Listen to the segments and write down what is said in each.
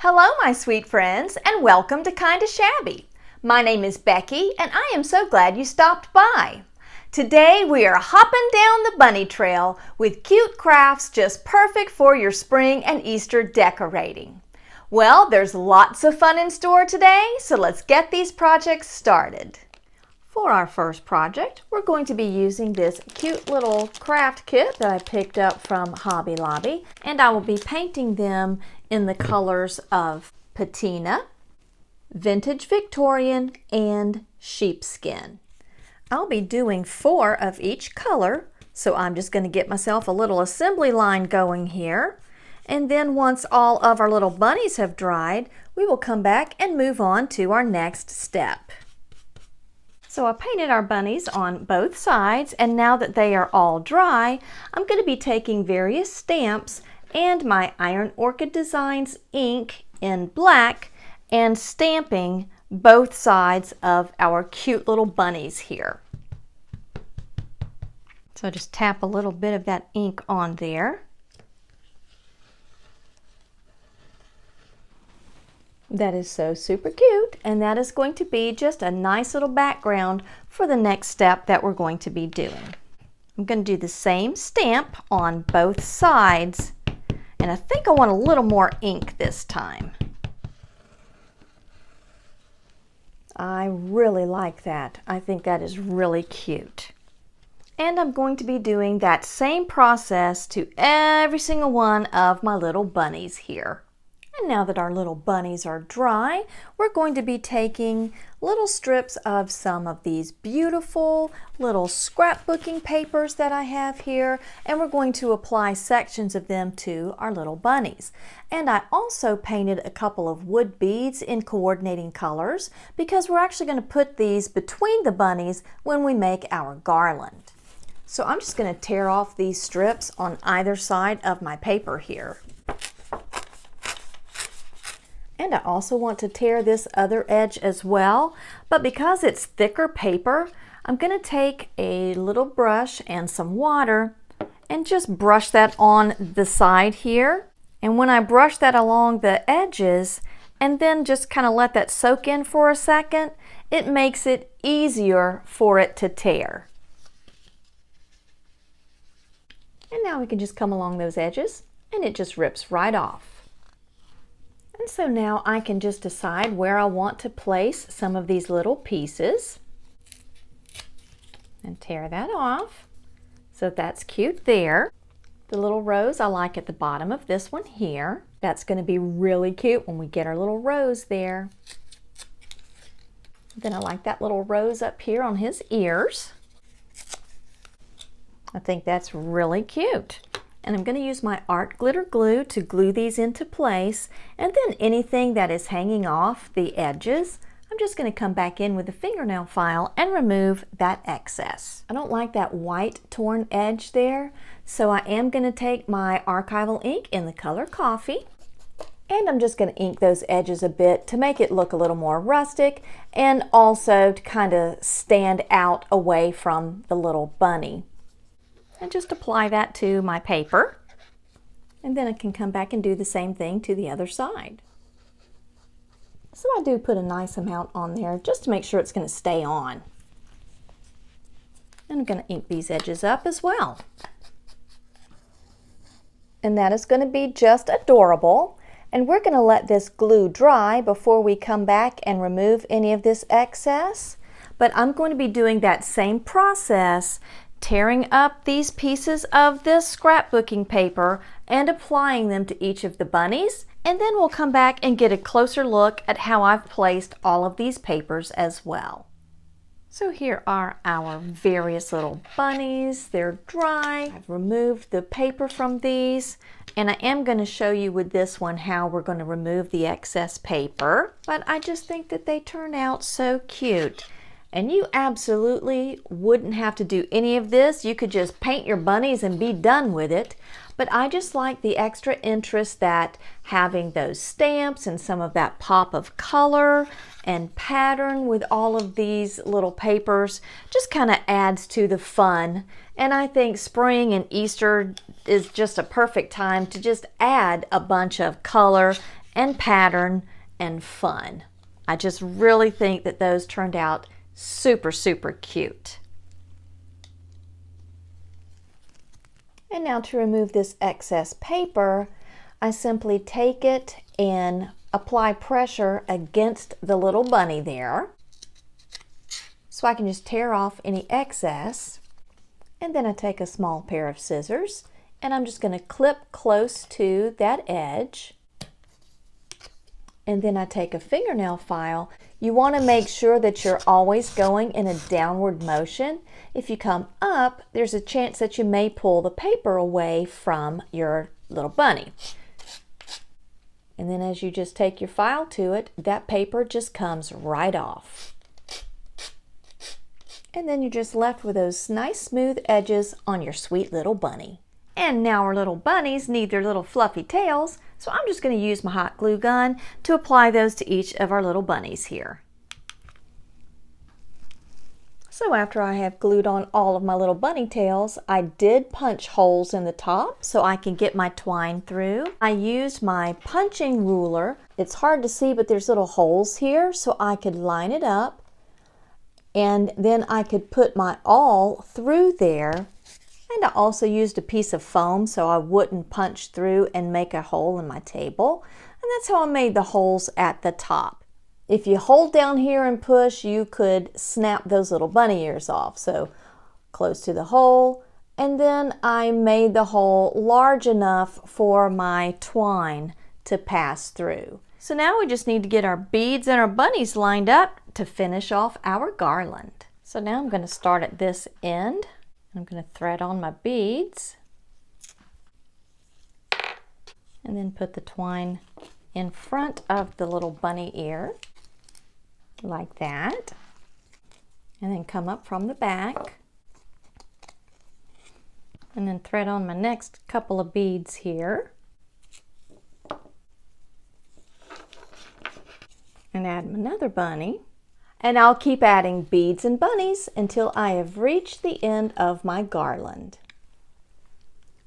Hello, my sweet friends, and welcome to Kindest Shabby. My name is Becky, and I am so glad you stopped by. Today we are hopping down the bunny trail with cute crafts just perfect for your spring and Easter decorating. Well, there's lots of fun in store today, so let's get these projects started. For our first project, we're going to be using this cute little craft kit that I picked up from Hobby Lobby, and I will be painting them in the colors of patina, vintage Victorian, and sheepskin. I'll be doing 4 of each color, so I'm just going to get myself a little assembly line going here. And then once all of our little bunnies have dried, we will come back and move on to our next step. So I painted our bunnies on both sides, and now that they are all dry, I'm going to be taking various stamps and my Iron Orchid Designs ink in black and stamping both sides of our cute little bunnies here. So just tap a little bit of that ink on there. That is so super cute, and that is going to be just a nice little background for the next step that we're going to be doing. I'm going to do the same stamp on both sides, and I think I want a little more ink this time. I really like that. I think that is really cute. And I'm going to be doing that same process to every single one of my little bunnies here. And now that our little bunnies are dry, we're going to be taking little strips of some of these beautiful little scrapbooking papers that I have here, and we're going to apply sections of them to our little bunnies. And I also painted a couple of wood beads in coordinating colors because we're actually going to put these between the bunnies when we make our garland. So I'm just going to tear off these strips on either side of my paper here. And I also want to tear this other edge as well, but because it's thicker paper, I'm going to take a little brush and some water and just brush that on the side here. And when I brush that along the edges and then just kind of let that soak in for a second, it makes it easier for it to tear. And now we can just come along those edges and it just rips right off. And so now I can just decide where I want to place some of these little pieces and tear that off. So that's cute there. The little rose I like at the bottom of this one here. That's going to be really cute when we get our little rose there. Then I like that little rose up here on his ears. I think that's really cute. And I'm going to use my art glitter glue to glue these into place, and then anything that is hanging off the edges, I'm just going to come back in with a fingernail file and remove that excess. I don't like that white torn edge there, so I am going to take my archival ink in the color coffee, and I'm just going to ink those edges a bit to make it look a little more rustic and also to kind of stand out away from the little bunny. And just apply that to my paper, and then I can come back and do the same thing to the other side. So I do put a nice amount on there just to make sure it's going to stay on. And I'm going to ink these edges up as well. And that is going to be just adorable. And we're going to let this glue dry before we come back and remove any of this excess. But I'm going to be doing that same process, tearing up these pieces of this scrapbooking paper and applying them to each of the bunnies, and then we'll come back and get a closer look at how I've placed all of these papers as well. So here are our various little bunnies. They're dry. I've removed the paper from these, and I am going to show you with this one how we're going to remove the excess paper, but I just think that they turn out so cute. And you absolutely wouldn't have to do any of this. You could just paint your bunnies and be done with it. But I just like the extra interest that having those stamps and some of that pop of color and pattern with all of these little papers just kind of adds to the fun. And I think spring and Easter is just a perfect time to just add a bunch of color and pattern and fun. I just really think that those turned out super, super cute. And now to remove this excess paper, I simply take it and apply pressure against the little bunny there. So I can just tear off any excess. And then I take a small pair of scissors and I'm just going to clip close to that edge. And then I take a fingernail file. You want to make sure that you're always going in a downward motion. If you come up, there's a chance that you may pull the paper away from your little bunny. And then as you just take your file to it, that paper just comes right off. And then you're just left with those nice smooth edges on your sweet little bunny. And now our little bunnies need their little fluffy tails, so I'm just going to use my hot glue gun to apply those to each of our little bunnies here. So after I have glued on all of my little bunny tails, I did punch holes in the top so I can get my twine through. I used my punching ruler. It's hard to see, but there's little holes here so I could line it up. And then I could put my awl through there. And I also used a piece of foam so I wouldn't punch through and make a hole in my table. And that's how I made the holes at the top. If you hold down here and push, you could snap those little bunny ears off. So close to the hole. And then I made the hole large enough for my twine to pass through. So now we just need to get our beads and our bunnies lined up to finish off our garland. So now I'm going to start at this end. I'm going to thread on my beads and then put the twine in front of the little bunny ear like that, and then come up from the back and then thread on my next couple of beads here and add another bunny. And I'll keep adding beads and bunnies until I have reached the end of my garland.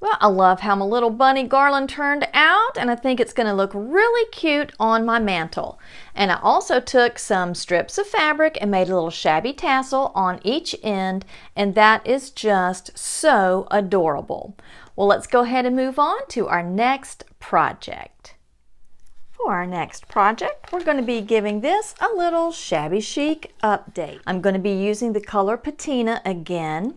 Well, I love how my little bunny garland turned out, and I think it's going to look really cute on my mantle. And I also took some strips of fabric and made a little shabby tassel on each end, and that is just so adorable. Well, let's go ahead and move on to our next project. For our next project, we're going to be giving this a little shabby chic update. I'm going to be using the color patina again.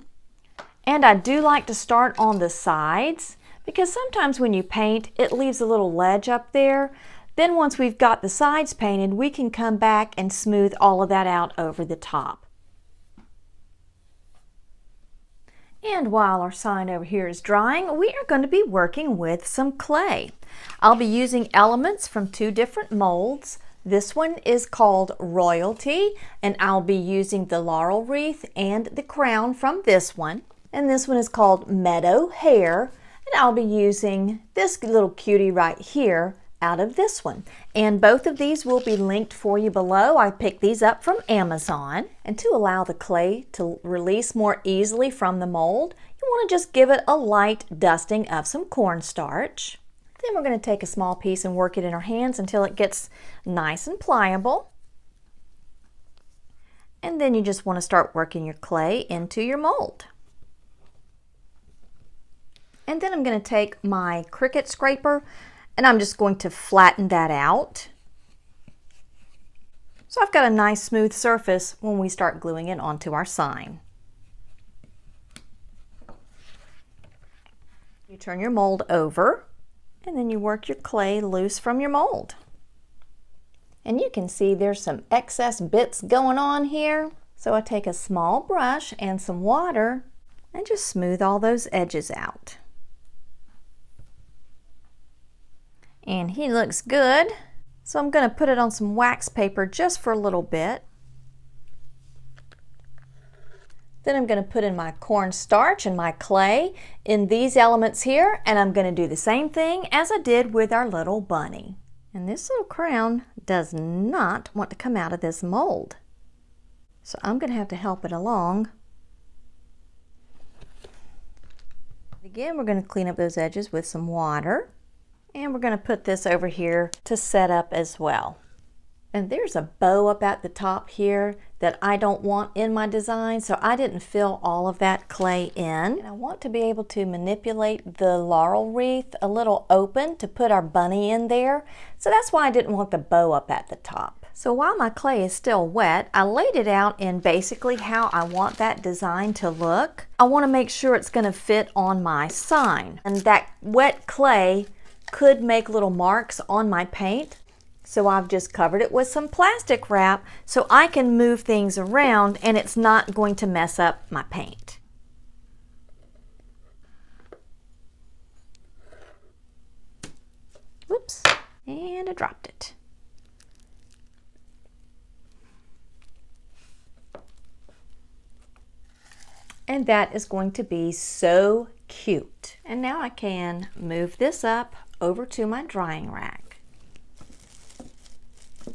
And I do like to start on the sides because sometimes when you paint, it leaves a little ledge up there. Then once we've got the sides painted, we can come back and smooth all of that out over the top. And while our sign over here is drying, we are going to be working with some clay. I'll be using elements from two different molds. This one is called Royalty, and I'll be using the laurel wreath and the crown from this one. And this one is called Meadow Hair, and I'll be using this little cutie right here out of this one. And both of these will be linked for you below. I picked these up from Amazon. And to allow the clay to release more easily from the mold, you want to just give it a light dusting of some cornstarch. Then we're going to take a small piece and work it in our hands until it gets nice and pliable. And then you just want to start working your clay into your mold. And then I'm going to take my Cricut scraper and I'm just going to flatten that out. So I've got a nice smooth surface when we start gluing it onto our sign. You turn your mold over and then you work your clay loose from your mold. And you can see there's some excess bits going on here. So I take a small brush and some water and just smooth all those edges out. And he looks good. So I'm going to put it on some wax paper just for a little bit. Then I'm going to put in my cornstarch and my clay in these elements here, and I'm going to do the same thing as I did with our little bunny. And this little crown does not want to come out of this mold. So I'm going to have to help it along. Again, we're going to clean up those edges with some water. And we're going to put this over here to set up as well. And there's a bow up at the top here that I don't want in my design, so I didn't fill all of that clay in. And I want to be able to manipulate the laurel wreath a little open to put our bunny in there. So that's why I didn't want the bow up at the top. So while my clay is still wet, I laid it out in basically how I want that design to look. I want to make sure it's going to fit on my sign. And that wet clay could make little marks on my paint. So I've just covered it with some plastic wrap so I can move things around and it's not going to mess up my paint. Whoops, and I dropped it. And that is going to be so cute. And now I can move this up over to my drying rack.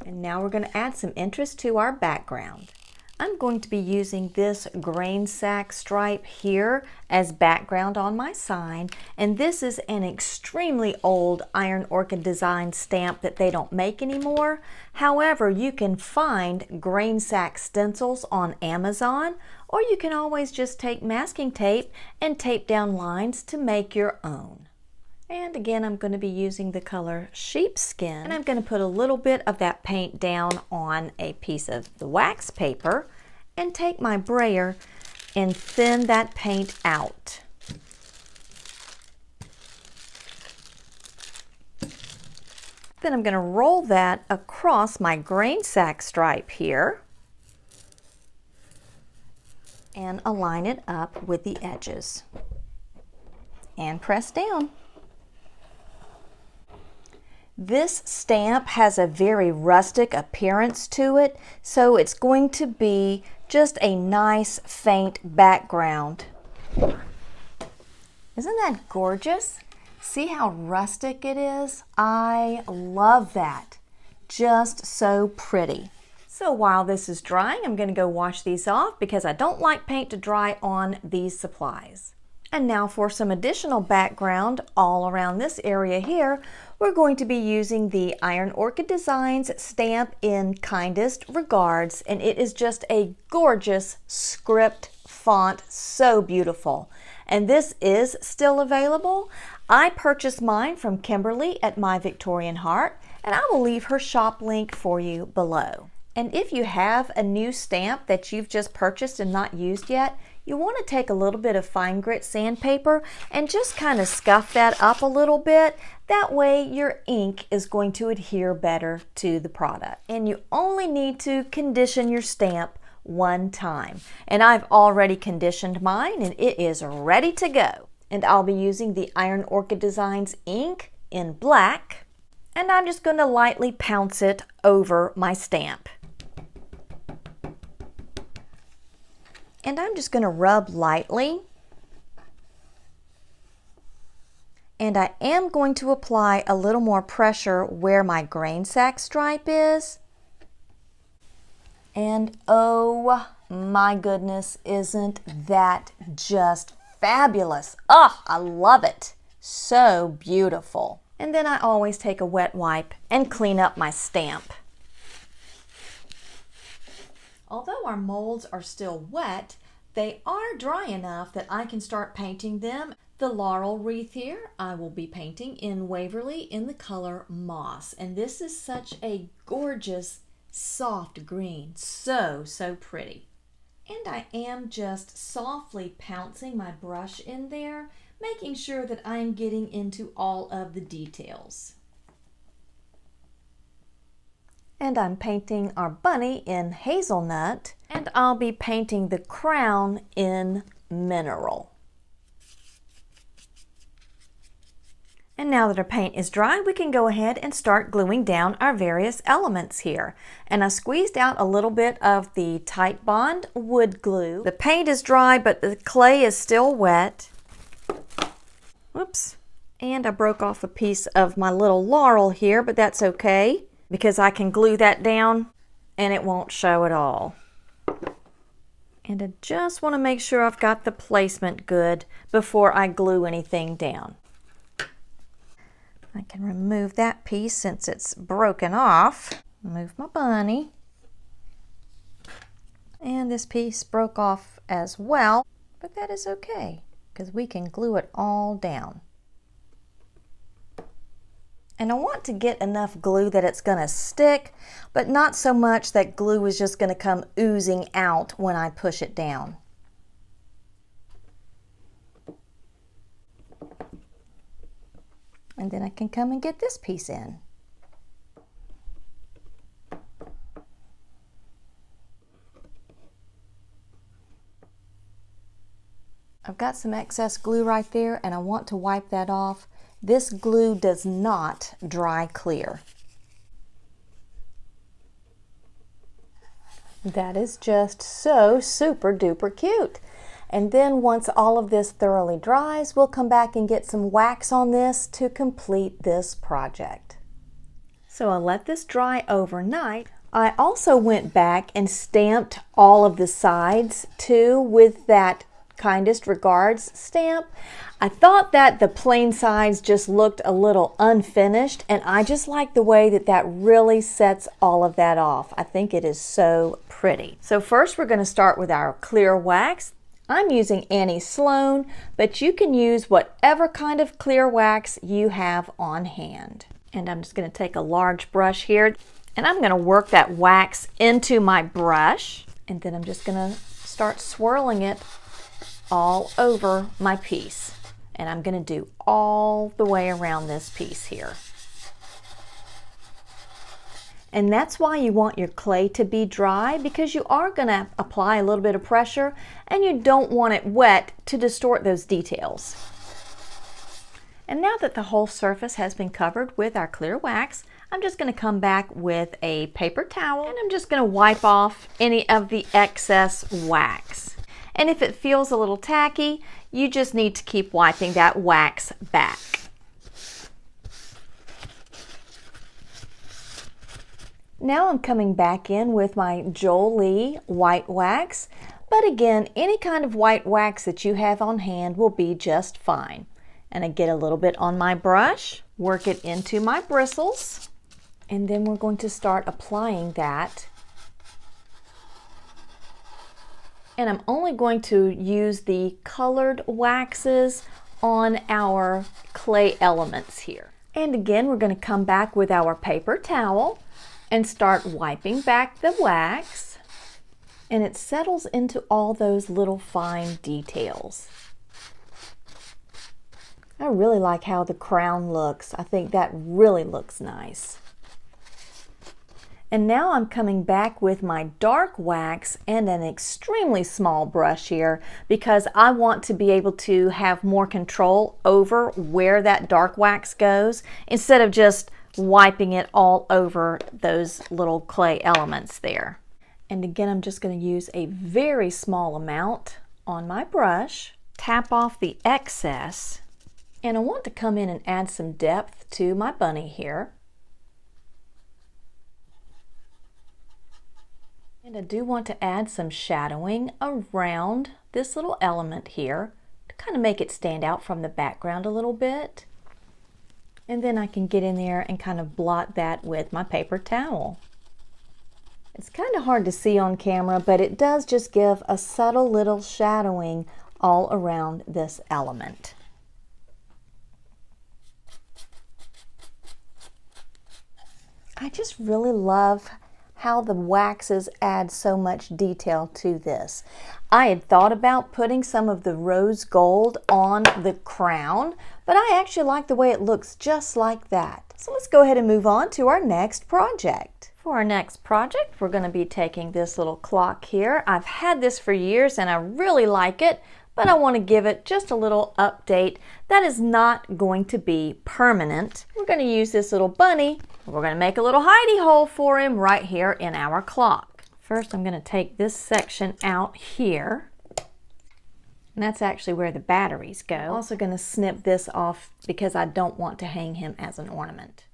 And now we're going to add some interest to our background. I'm going to be using this grain sack stripe here as background on my sign, and this is an extremely old Iron Orchid Designs stamp that they don't make anymore. However, you can find grain sack stencils on Amazon, or you can always just take masking tape and tape down lines to make your own. And again, I'm going to be using the color sheepskin, and I'm going to put a little bit of that paint down on a piece of the wax paper and take my brayer and thin that paint out. Then I'm going to roll that across my grain sack stripe here and align it up with the edges and press down. This stamp has a very rustic appearance to it, so it's going to be just a nice faint background. Isn't that gorgeous? See how rustic it is? I love that. Just so pretty. So while this is drying, I'm going to go wash these off because I don't like paint to dry on these supplies. And now for some additional background all around this area here, we're going to be using the Iron Orchid Designs stamp in Kindest Regards, and it is just a gorgeous script font, so beautiful. And this is still available. I purchased mine from Kimberly at My Victorian Heart, and I will leave her shop link for you below. And if you have a new stamp that you've just purchased and not used yet, you want to take a little bit of fine grit sandpaper and just kind of scuff that up a little bit. That way your ink is going to adhere better to the product. And you only need to condition your stamp one time. And I've already conditioned mine and it is ready to go. And I'll be using the Iron Orchid Designs ink in black. And I'm just going to lightly pounce it over my stamp. And I'm just going to rub lightly. And I am going to apply a little more pressure where my grain sack stripe is. And oh my goodness, isn't that just fabulous? Oh, I love it. So beautiful. And then I always take a wet wipe and clean up my stamp. Although our molds are still wet, they are dry enough that I can start painting them. The laurel wreath here, I will be painting in Waverly in the color Moss. And this is such a gorgeous, soft green. So, so pretty. And I am just softly pouncing my brush in there, making sure that I'm getting into all of the details. And I'm painting our bunny in hazelnut, and I'll be painting the crown in mineral. And now that our paint is dry, we can go ahead and start gluing down our various elements here. And I squeezed out a little bit of the Tight Bond wood glue. The paint is dry, but the clay is still wet. Whoops. And I broke off a piece of my little laurel here, but that's okay, because I can glue that down and it won't show at all. And I just want to make sure I've got the placement good before I glue anything down. I can remove that piece since it's broken off. Move my bunny. And this piece broke off as well, but that is okay because we can glue it all down. And I want to get enough glue that it's going to stick, but not so much that glue is just going to come oozing out when I push it down. And then I can come and get this piece in. I've got some excess glue right there and I want to wipe that off. This glue does not dry clear. That is just so super duper cute. And then once all of this thoroughly dries, we'll come back and get some wax on this to complete this project. So I'll let this dry overnight. I also went back and stamped all of the sides too with that Kindest Regards stamp. I thought that the plain sides just looked a little unfinished, and I just like the way that that really sets all of that off. I think it is so pretty. So first we're going to start with our clear wax. I'm using Annie Sloan, but you can use whatever kind of clear wax you have on hand. And I'm just going to take a large brush here, and I'm going to work that wax into my brush, and then I'm just going to start swirling it all over my piece. And I'm going to do all the way around this piece here. And that's why you want your clay to be dry, because you are going to apply a little bit of pressure and you don't want it wet to distort those details. And now that the whole surface has been covered with our clear wax, I'm just going to come back with a paper towel and I'm just going to wipe off any of the excess wax. And if it feels a little tacky, you just need to keep wiping that wax back. Now I'm coming back in with my Jolie white wax, but again, any kind of white wax that you have on hand will be just fine. And I get a little bit on my brush, work it into my bristles, and then we're going to start applying that. And I'm only going to use the colored waxes on our clay elements here. And again, we're going to come back with our paper towel and start wiping back the wax. And it settles into all those little fine details. I really like how the crown looks. I think that really looks nice. And now I'm coming back with my dark wax and an extremely small brush here because I want to be able to have more control over where that dark wax goes instead of just wiping it all over those little clay elements there. And again, I'm just going to use a very small amount on my brush, tap off the excess, and I want to come in and add some depth to my bunny here. And I do want to add some shadowing around this little element here to kind of make it stand out from the background a little bit. And then I can get in there and kind of blot that with my paper towel. It's kind of hard to see on camera, but it does just give a subtle little shadowing all around this element. I just really love how the waxes add so much detail to this. I had thought about putting some of the rose gold on the crown, but I actually like the way it looks just like that. So let's go ahead and move on to our next project. For our next project, we're going to be taking this little clock here. I've had this for years and I really like it, but I want to give it just a little update that is not going to be permanent. We're going to use this little bunny. We're going to make a little hidey hole for him right here in our clock. First, I'm going to take this section out here. And that's actually where the batteries go. I'm also going to snip this off because I don't want to hang him as an ornament.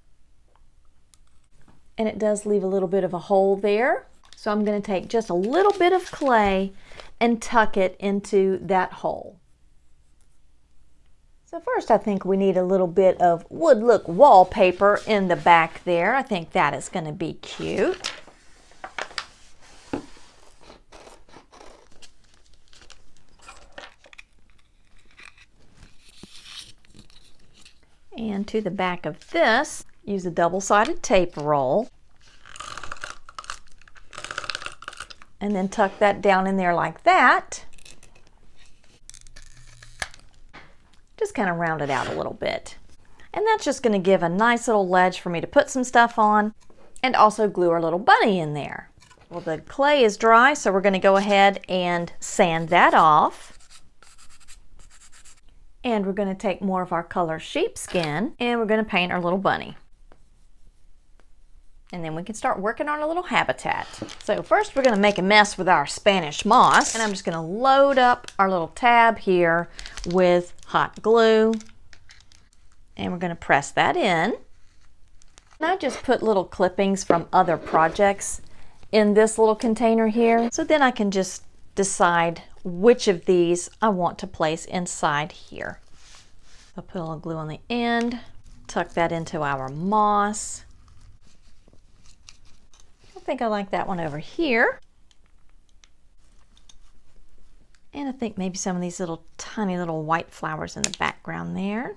And it does leave a little bit of a hole there. So I'm going to take just a little bit of clay and tuck it into that hole. So first I think we need a little bit of wood look wallpaper in the back there. I think that is going to be cute. And to the back of this, use a double-sided tape roll. And then tuck that down in there like that. Just kind of round it out a little bit. And that's just going to give a nice little ledge for me to put some stuff on and also glue our little bunny in there. Well, the clay is dry, so we're going to go ahead and sand that off. And we're going to take more of our color sheepskin and we're going to paint our little bunny. And then we can start working on a little habitat. So first we're going to make a mess with our Spanish moss. And I'm just going to load up our little tab here with hot glue. And we're going to press that in. And I just put little clippings from other projects in this little container here. So then I can just decide which of these I want to place inside here. I'll put a little glue on the end. Tuck that into our moss. I think I like that one over here. And I think maybe some of these little tiny little white flowers in the background there.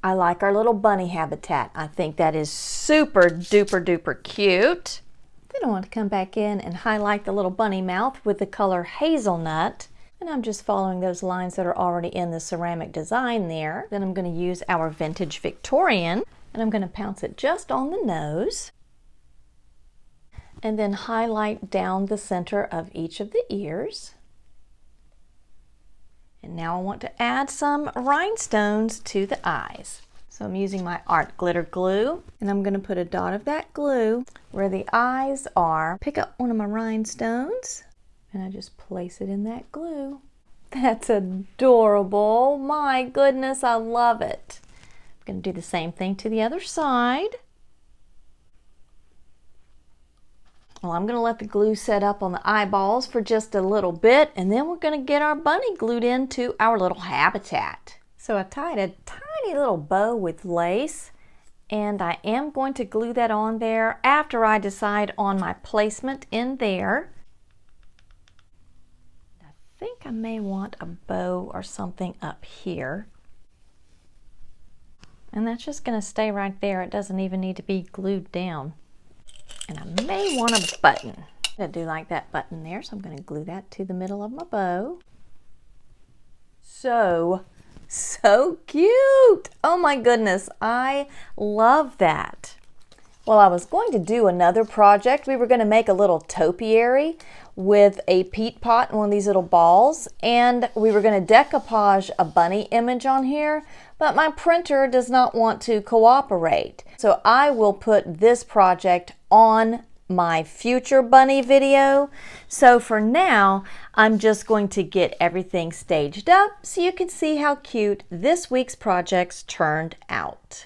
I like our little bunny habitat. I think that is super duper duper cute. Then I want to come back in and highlight the little bunny mouth with the color hazelnut. And I'm just following those lines that are already in the ceramic design there. Then I'm going to use our vintage Victorian. And I'm going to pounce it just on the nose. And then highlight down the center of each of the ears. And now I want to add some rhinestones to the eyes. So I'm using my art glitter glue. And I'm going to put a dot of that glue where the eyes are. Pick up one of my rhinestones. And I just place it in that glue. That's adorable. My goodness, I love it. Going to do the same thing to the other side. Well, I'm going to let the glue set up on the eyeballs for just a little bit, and then we're going to get our bunny glued into our little habitat. So I tied a tiny little bow with lace, and I am going to glue that on there after I decide on my placement in there. I think I may want a bow or something up here. And that's just going to stay right there. It doesn't even need to be glued down. And I may want a button. I do like that button there, so I'm going to glue that to the middle of my bow. So cute! Oh my goodness, I love that. Well, I was going to do another project. We were going to make a little topiary with a peat pot and one of these little balls, and we were going to decoupage a bunny image on here, but my printer does not want to cooperate. So I will put this project on my future bunny video. So for now, I'm just going to get everything staged up so you can see how cute this week's projects turned out.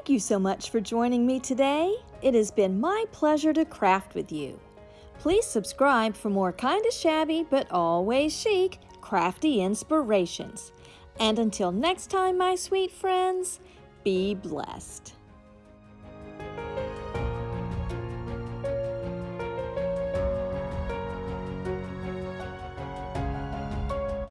Thank you so much for joining me today. It has been my pleasure to craft with you. Please subscribe for more kinda shabby but always chic, crafty inspirations. And until next time, my sweet friends, be blessed.